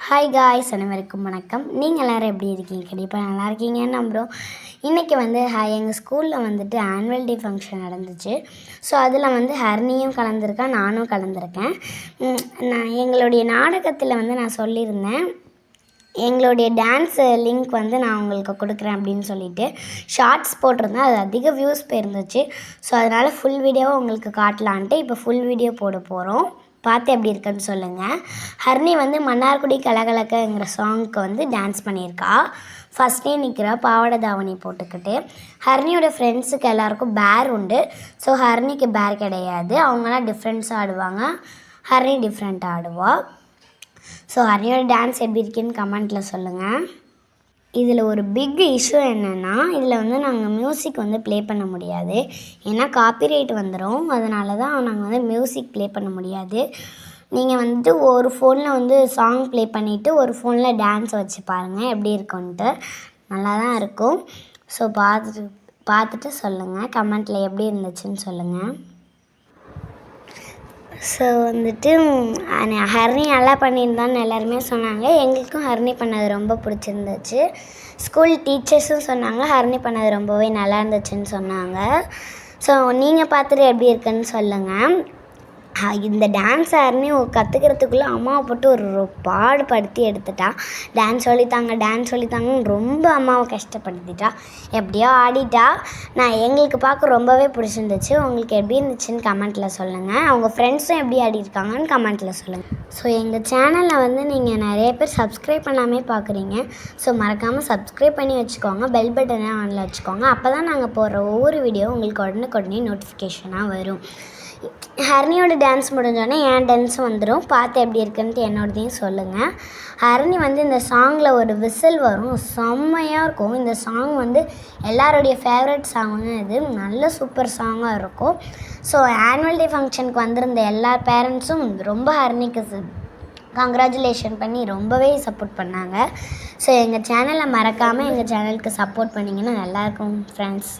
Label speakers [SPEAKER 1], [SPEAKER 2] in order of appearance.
[SPEAKER 1] Hi guys, அனைவருக்கும் வணக்கம். நீங்கள் எல்லோரும் எப்படி இருக்கீங்க? கண்டிப்பாக நல்லா இருக்கீங்கன்னு நம்புகிறோம். இன்றைக்கி எங்கள் ஸ்கூலில் ஆனுவல் டே ஃபங்க்ஷன் நடந்துச்சு. ஸோ அதில் ஹர்னியும் கலந்துருக்கேன், நானும் கலந்துருக்கேன். எங்களுடைய நாடகத்தில் நான் சொல்லியிருந்தேன், எங்களுடைய டான்ஸ் லிங்க் நான் உங்களுக்கு கொடுக்குறேன் அப்படின்னு சொல்லிட்டு ஷார்ட்ஸ் போட்டிருந்தேன். அது அதிக வியூஸ் போயிருந்துச்சு. ஸோ அதனால் ஃபுல் வீடியோவை உங்களுக்கு காட்டலான்ட்டு இப்போ ஃபுல் வீடியோ போட போகிறோம். பார்த்து எப்படி இருக்குன்னு சொல்லுங்கள். ஹர்னி மன்னார்குடி கலகலக்கங்கிற சாங்க்கு டான்ஸ் பண்ணியிருக்கா. ஃபஸ்ட்டே நிற்கிறா பாவாடை தாவணி போட்டுக்கிட்டு. ஹர்னியோட ஃப்ரெண்ட்ஸுக்கு எல்லாேருக்கும் பேர் உண்டு. ஸோ ஹர்னிக்கு பேர் கிடையாது. அவங்களாம் டிஃப்ரெண்ட்ஸாக ஆடுவாங்க, ஹர்னி டிஃப்ரெண்ட்டாக ஆடுவாள். ஸோ ஹர்னியோட டான்ஸ் எப்படி இருக்குன்னு கமெண்ட்டில் சொல்லுங்கள். இதில் ஒரு பிக் இஷ்யூ என்னென்னா, இதில் நாங்கள் மியூசிக் ப்ளே பண்ண முடியாது. ஏன்னா காப்பிரைட் வந்துடும். அதனால தான் நாங்கள் மியூசிக் ப்ளே பண்ண முடியாது. நீங்கள் ஒரு ஃபோனில் சாங் ப்ளே பண்ணிவிட்டு ஒரு ஃபோனில் டான்ஸ் வச்சு பாருங்கள் எப்படி இருக்குன்ட்டு. நல்லா தான் இருக்கும். ஸோ பார்த்துட்டு சொல்லுங்கள், கமெண்ட்டில் எப்படி இருந்துச்சுன்னு சொல்லுங்கள். ஸோ ஹர்னி நல்லா பண்ணியிருந்தான்னு எல்லாருமே சொன்னாங்க. எங்களுக்கும் ஹர்னி பண்ணது ரொம்ப பிடிச்சிருந்துச்சு. ஸ்கூல் டீச்சர்ஸும் சொன்னாங்க ஹர்னி பண்ணது ரொம்பவே நல்லா இருந்துச்சுன்னு சொன்னாங்க. ஸோ நீங்கள் பார்த்துட்டு எப்படி இருக்குன்னு சொல்லுங்கள். இந்த டான்ஸ் ஹர்னி கற்றுக்கிறதுக்குள்ளே அம்மாவை போட்டு ஒரு பாடுபடுத்தி எடுத்துட்டா. டான்ஸ் சொல்லித்தாங்கன்னு ரொம்ப அம்மாவை கஷ்டப்படுத்திட்டா. எப்படியோ ஆடிட்டா. எங்களுக்கு பார்க்க ரொம்பவே பிடிச்சிருந்துச்சு. உங்களுக்கு எப்படி இருந்துச்சுன்னு கமெண்ட்டில் சொல்லுங்கள். அவங்க ஃப்ரெண்ட்ஸும் எப்படி ஆடிருக்காங்கன்னு கமெண்ட்டில் சொல்லுங்கள். ஸோ எங்கள் சேனலில் நீங்கள் நிறைய பேர் சப்ஸ்கிரைப் பண்ணாமே பார்க்குறீங்க. ஸோ மறக்காமல் சப்ஸ்கிரைப் பண்ணி வச்சுக்கோங்க. பெல் பட்டனை ஆனில் வச்சுக்கோங்க. அப்போ தான் நாங்கள் போடுற ஒவ்வொரு வீடியோ உங்களுக்கு உடனே நோட்டிஃபிகேஷனாக வரும். ஹர்னியோட டான்ஸ் முடிஞ்சோடனே என் டான்ஸும் வந்துடும். பார்த்து எப்படி இருக்குன்ட்டு என்னோடதையும் சொல்லுங்கள். ஹர்னி இந்த சாங்கில் ஒரு விசில் வரும், செம்மையாக இருக்கும். இந்த சாங் எல்லாருடைய ஃபேவரட் சாங்கு. இது நல்ல சூப்பர் சாங்காக இருக்கும். ஸோ ஆனுவல் டே ஃபங்க்ஷனுக்கு வந்திருந்த எல்லா பேரண்ட்ஸும் ரொம்ப ஹர்னிக்கு கங்க்ராச்சுலேஷன் பண்ணி ரொம்பவே சப்போர்ட் பண்ணாங்க. ஸோ எங்கள் சேனலை மறக்காமல் எங்கள் சேனலுக்கு சப்போர்ட் பண்ணிங்கன்னா நல்லாயிருக்கும் ஃப்ரெண்ட்ஸ்.